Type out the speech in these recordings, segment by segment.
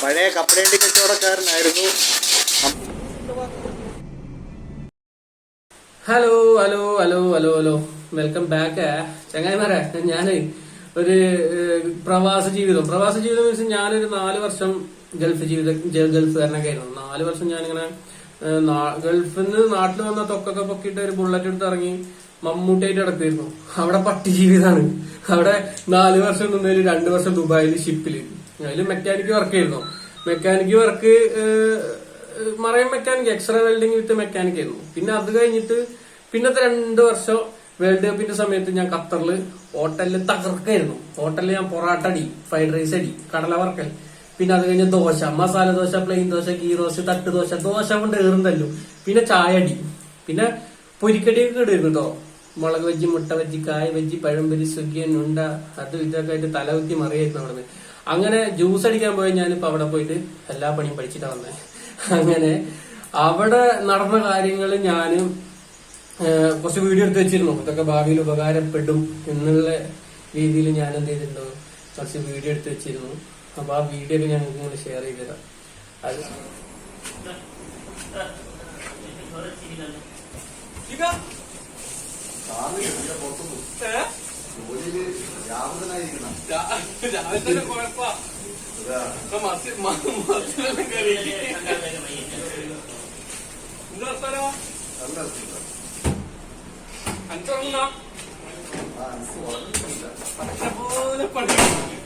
പഴയ കപ്പലണ്ടി കച്ചവടക്കാരനായിരുന്നു. Hello hello hello hello hello welcome back ചങ്ങായിമാരെ. ഞാന് ഒരു പ്രവാസ ജീവിതം മീൻസ് ഞാനൊരു 4 വർഷം ഗൾഫുകാരനൊക്കെ ആയിരുന്നു. 4 വർഷം ഞാനിങ്ങനെ ഗൾഫിൽ നിന്ന് നാട്ടിൽ വന്ന തൊക്കൊക്കെ പൊക്കിയിട്ട് ഒരു ബുള്ളറ്റ് എടുത്ത് ഇറങ്ങി മമ്മൂട്ടിയായിട്ട് നടക്കുമായിരുന്നു. അവിടെ പട്ടി ജീവിതമാണ്. അവിടെ 4 വർഷം നിന്നതിൽ 2 വർഷം ദുബായിൽ ഷിപ്പില്. അതിൽ മെക്കാനിക് വർക്ക് ആയിരുന്നു. Mechanic work marine mechanic, x ray welding with mechanic ആയിരുന്നു. പിന്നെ അത് കഴിഞ്ഞിട്ട് പിന്നത്തെ 2 വർഷം വേൾഡ് കപ്പിന്റെ സമയത്ത് ഞാൻ ഖത്തറില് ഹോട്ടലിൽ തകർക്കായിരുന്നു. ഹോട്ടലിൽ ഞാൻ പൊറാട്ട അടി, ഫ്രൈഡ് റൈസ് അടി, കടല വറക്കൽ, പിന്നെ അത് കഴിഞ്ഞ് ദോശ, മസാല ദോശ, പ്ലെയിൻ ദോശ, ഗീ ദോശ, തട്ട് ദോശ, ദോശ കൊണ്ട് ഏറുന്നല്ലോ. പിന്നെ ചായ അടി, പിന്നെ പൊരിക്കടിയൊക്കെ ഇടുന്നു കേട്ടോ. മുളക് വെജി, മുട്ട വെജി, കായ വെജി, പഴംപൊരി, സുഗിയൻ, ഉണ്ട, അത് ഇതൊക്കെ ആയിട്ട് തലകുത്തി മറിയായിരുന്നു അവിടുന്ന്. അങ്ങനെ ജ്യൂസ് അടിക്കാൻ പോയി. ഞാനിപ്പോ അവിടെ പോയിട്ട് എല്ലാ പണിയും പഠിച്ചിട്ടാ വന്നേ. അങ്ങനെ അവിടെ നടന്ന കാര്യങ്ങൾ ഞാനും കുറച്ച് വീഡിയോ എടുത്ത് വെച്ചിരുന്നു. ഇതൊക്കെ ഭാവിയിൽ ഉപകാരപ്പെടും എന്നുള്ള രീതിയിൽ ഞാൻ എന്ത് ചെയ്തിട്ടുണ്ടോ, കുറച്ച് വീഡിയോ എടുത്ത് വെച്ചിരുന്നു. അപ്പൊ ആ വീഡിയോ ഒക്കെ ഞാൻ നിങ്ങൾക്ക് ഷെയർ ചെയ്ത് തരാം. അത്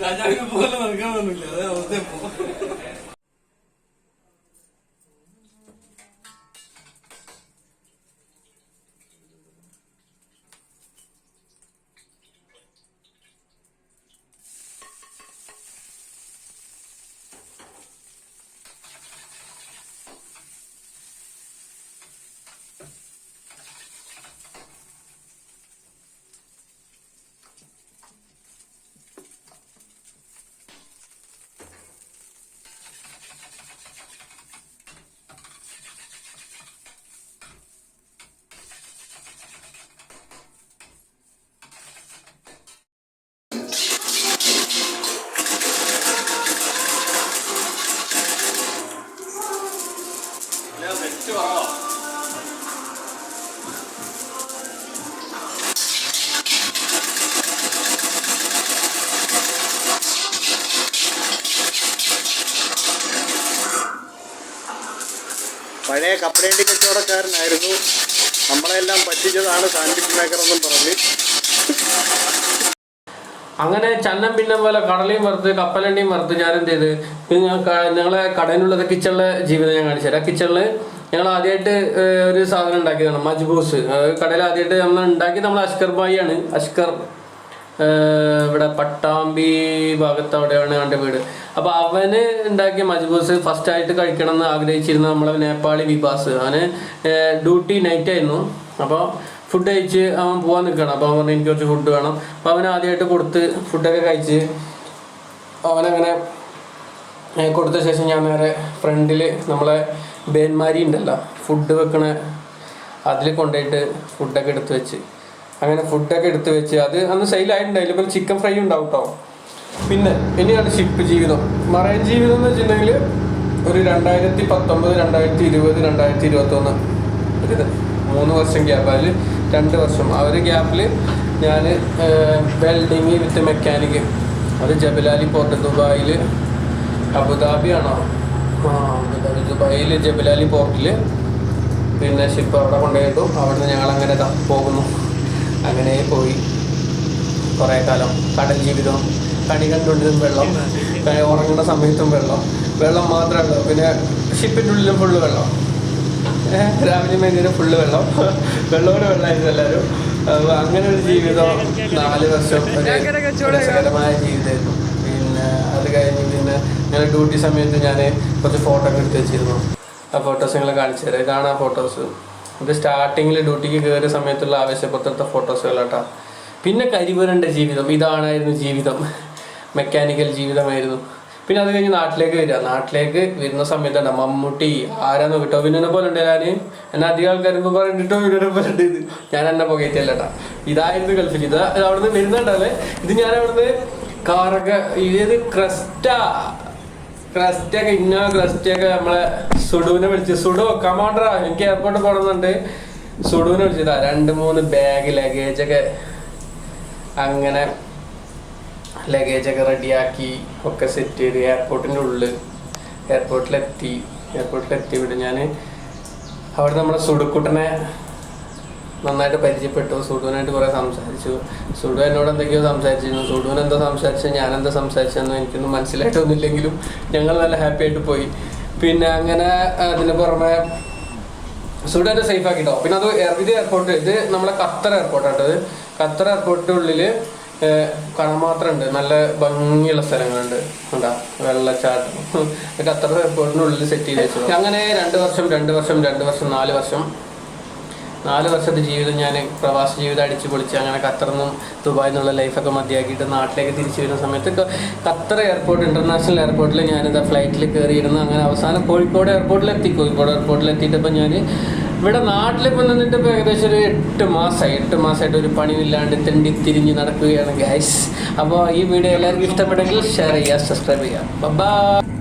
രാജാവിനെ പോലെ നൽകണമെന്നില്ല. അതെ അവസ്ഥ പഴയ കപ്പലണ്ടി കച്ചവടക്കാരനായിരുന്നു. നമ്മളെല്ലാം പറ്റിച്ചതാണ് സാൻഡ്വിച്ച് മേക്കർ എന്നും പറഞ്ഞ്. അങ്ങനെ ചന്നം പിന്നെ പോലെ കടലയും വറുത്ത് കപ്പലണ്ടിയും വറുത്ത് ഞാൻ എന്ത് ചെയ്ത് ഞങ്ങളെ കടയിലുള്ള കിച്ചണിലെ ജീവിതം ഞാൻ കാണിച്ചു തരാം. കിച്ചണില് ഞങ്ങൾ ആദ്യമായിട്ട് ഒരു സാധനം ഉണ്ടാക്കിയതാണ്, മജ്ബൂസ്. കടയിൽ ആദ്യമായിട്ട് നമ്മൾ ഉണ്ടാക്കി നമ്മൾ അഷ്കർ ഭായി ആണ്. അഷ്കർ ഇവിടെ പട്ടാമ്പി ഭാഗത്ത് അവിടെയാണ് എൻ്റെ വീട്. അപ്പൊ അവന് ഉണ്ടാക്കിയ മജ്ബൂസ് ഫസ്റ്റ് ആയിട്ട് കഴിക്കണം എന്ന് ആഗ്രഹിച്ചിരുന്ന നമ്മളെ നേപ്പാളി വിഭാസ്. അവന് ഡ്യൂട്ടി നൈറ്റ് ആയിരുന്നു. അപ്പോൾ ഫുഡ് കഴിച്ച് അവൻ പോകാൻ നിൽക്കണം. അപ്പോൾ അവൻ പറഞ്ഞു എനിക്ക് കുറച്ച് ഫുഡ് വേണം. അപ്പോൾ അവൻ ആദ്യമായിട്ട് കൊടുത്ത് ഫുഡൊക്കെ കഴിച്ച് അവനങ്ങനെ കൊടുത്ത ശേഷം ഞാൻ നേരെ ഫ്രണ്ടിൽ നമ്മളെ ബേന്മാരി ഉണ്ടല്ലോ ഫുഡ് വെക്കണ, അതിൽ കൊണ്ടുപോയിട്ട് ഫുഡൊക്കെ എടുത്ത് വെച്ച് അങ്ങനെ ഫുഡൊക്കെ എടുത്ത് വെച്ച് അത് അന്ന് സെയിലായിട്ടുണ്ടായില്ല. ഇപ്പം ചിക്കൻ ഫ്രൈ ഉണ്ടാവും കേട്ടോ. പിന്നെ ഇനിയാണ് ഷിപ്പ് ജീവിതം. മറൈൻ ജീവിതം എന്ന് വെച്ചിട്ടുണ്ടെങ്കിൽ ഒരു 2019, 2020, 2021 ഒരു 3 വർഷം ഗ്യാപ്പ്. അതിൽ 2 വർഷം ആ ഒരു ഗ്യാപ്പിൽ ഞാൻ വെൽഡിങ് വിത്ത് മെക്കാനിക്, അത് ജബലാലി പോർട്ട്, ദുബായിൽ, അബുദാബി ആണോ, ദുബായിൽ ജബലാലി പോർട്ടിൽ. പിന്നെ ഷിപ്പ് അവിടെ കൊണ്ടുപോയിട്ടു അവിടുന്ന് ഞങ്ങളങ്ങനെ പോകുന്നു. അങ്ങനെ പോയി കുറേ കാലം കടൽ ജീവിതം, കണി കണ്ടുകൊണ്ടിരുന്ന വെള്ളം, ഉറങ്ങുന്ന സമയത്തും വെള്ളം മാത്രമല്ല, പിന്നെ ഷിപ്പിൻ്റെ ഉള്ളിലും ഫുള്ള് വെള്ളം, രാവിലെ വൈകുന്നേരം ഫുള്ള് വെള്ളമോടെ വെള്ളമായിരുന്നു എല്ലാവരും. അങ്ങനെ ഒരു ജീവിതം 4 വർഷം ഒരു രസകരമായ ജീവിതമായിരുന്നു. പിന്നെ അത് കഴിഞ്ഞ് പിന്നെ ഞങ്ങൾ ഡ്യൂട്ടി സമയത്ത് ഞാൻ കുറച്ച് ഫോട്ടോ ഒക്കെ എടുത്ത് വെച്ചിരുന്നു. ആ ഫോട്ടോസ് ഞങ്ങൾ കാണിച്ചു തരാം. ഇതാണ് ആ ഫോട്ടോസ്. ഇത് സ്റ്റാർട്ടിങ്ങിൽ ഡ്യൂട്ടിക്ക് കയറിയ സമയത്തുള്ള ആവേശപ്പുറത്തെ ഫോട്ടോസുകളാട്ടാ. പിന്നെ കരിപുരൻ്റെ ജീവിതം, ഇതാണായിരുന്നു ജീവിതം, മെക്കാനിക്കൽ ജീവിതമായിരുന്നു. പിന്നെ അത് കഴിഞ്ഞ് നാട്ടിലേക്ക് വരുന്ന സമയത്താണ് മമ്മൂട്ടി ആരാന്ന് കേട്ടോ, വിനോനെ പോലെ ഉണ്ട്. ഞാൻ എന്നെ അധികം ആൾക്കാരും പറഞ്ഞിട്ടോ വിനോനെ പോലെ ഉണ്ട്. ഞാൻ എന്നെ പുകയറ്റല്ലേട്ടാ. ഇതായിരുന്നു ഗൾഫിൽ. ഇത് അവിടുന്ന് വരുന്നുണ്ടല്ലേ. ഇത് ഞാൻ അവിടുന്ന് കാറൊക്കെ, ഇത് ക്രെസ്റ്റ ക്രസ്റ്റൊക്കെ ഇന്നോവ ക്രസ്റ്റൊക്കെ നമ്മളെ സുഡുവിനെ വിളിച്ച് സുഡു കമാൻഡറാ എനിക്ക് എയർപോർട്ടിൽ പോകണമെന്നുണ്ട്. സുഡുവിനെ വിളിച്ചതാ 2-3 ബാഗ് ലഗേജൊക്കെ അങ്ങനെ ലഗേജൊക്കെ റെഡിയാക്കി ഒക്കെ സെറ്റ് ചെയ്ത് എയർപോർട്ടിൻ്റെ ഉള്ളിൽ എയർപോർട്ടിലെത്തി ഇവിടെ ഞാൻ അവിടെ നമ്മളെ സുഡുക്കുട്ടനെ നന്നായിട്ട് പരിചയപ്പെട്ടു. സുഡുവിനായിട്ട് കുറേ സംസാരിച്ചു. സുഡു എന്നോട് എന്തൊക്കെയോ സംസാരിച്ചിരുന്നു. സുഡുവിന് എന്തോ സംസാരിച്ചത് ഞാനെന്തോ സംസാരിച്ചതെന്നോ എനിക്കൊന്നും മനസ്സിലായിട്ടൊന്നുമില്ലെങ്കിലും ഞങ്ങൾ നല്ല ഹാപ്പി ആയിട്ട് പോയി. പിന്നെ അങ്ങനെ അതിന് പുറമെ സുഡു എന്നെ സേഫ് ആക്കിട്ടോ. പിന്നെ അത് ഇത് എയർപോർട്ട് ഇത് നമ്മളെ ഖത്തർ എയർപോർട്ടാട്ടത്. ഖത്തർ എയർപോർട്ടിൻ്റെ ഉള്ളിൽ കാണാൻ മാത്രമുണ്ട്, നല്ല ഭംഗിയുള്ള സ്ഥലങ്ങളുണ്ട്, ഉണ്ടാ വെള്ളച്ചാട്ടം. ഖത്തർ എയർപോർട്ടിൻ്റെ ഉള്ളിൽ സെറ്റ് ചെയ്ത് വെച്ചു. അങ്ങനെ 2 വർഷം 4 വർഷത്തെ ജീവിതം ഞാൻ പ്രവാസ ജീവിതം അടിച്ചു പൊളിച്ച് അങ്ങനെ ഖത്തറിന്നും ദുബായിൽ നിന്നുള്ള ലൈഫൊക്കെ മതിയാക്കിയിട്ട് നാട്ടിലേക്ക് തിരിച്ചു വരുന്ന സമയത്ത് ഖത്തർ എയർപോർട്ട് ഇന്റർനാഷണൽ എയർപോർട്ടിൽ ഞാനിതാ ഫ്ലൈറ്റിൽ കയറിയിരുന്നു. അങ്ങനെ അവസാനം കോഴിക്കോട് എയർപോർട്ടിലെത്തിയിട്ടപ്പോൾ ഞാൻ ഇവിടെ നാട്ടിലിപ്പോൾ നിന്നിട്ട് ഇപ്പോൾ ഏകദേശം ഒരു 8 മാസമായിട്ട് ഒരു പണിയില്ലാണ്ട് തിരിഞ്ഞ് നടക്കുകയാണ് ഗൈസ്. അപ്പോൾ ഈ വീഡിയോ എല്ലാവർക്കും ഇഷ്ടപ്പെട്ടെങ്കിൽ ഷെയർ ചെയ്യുക, സബ്സ്ക്രൈബ് ചെയ്യുക. ബൈ.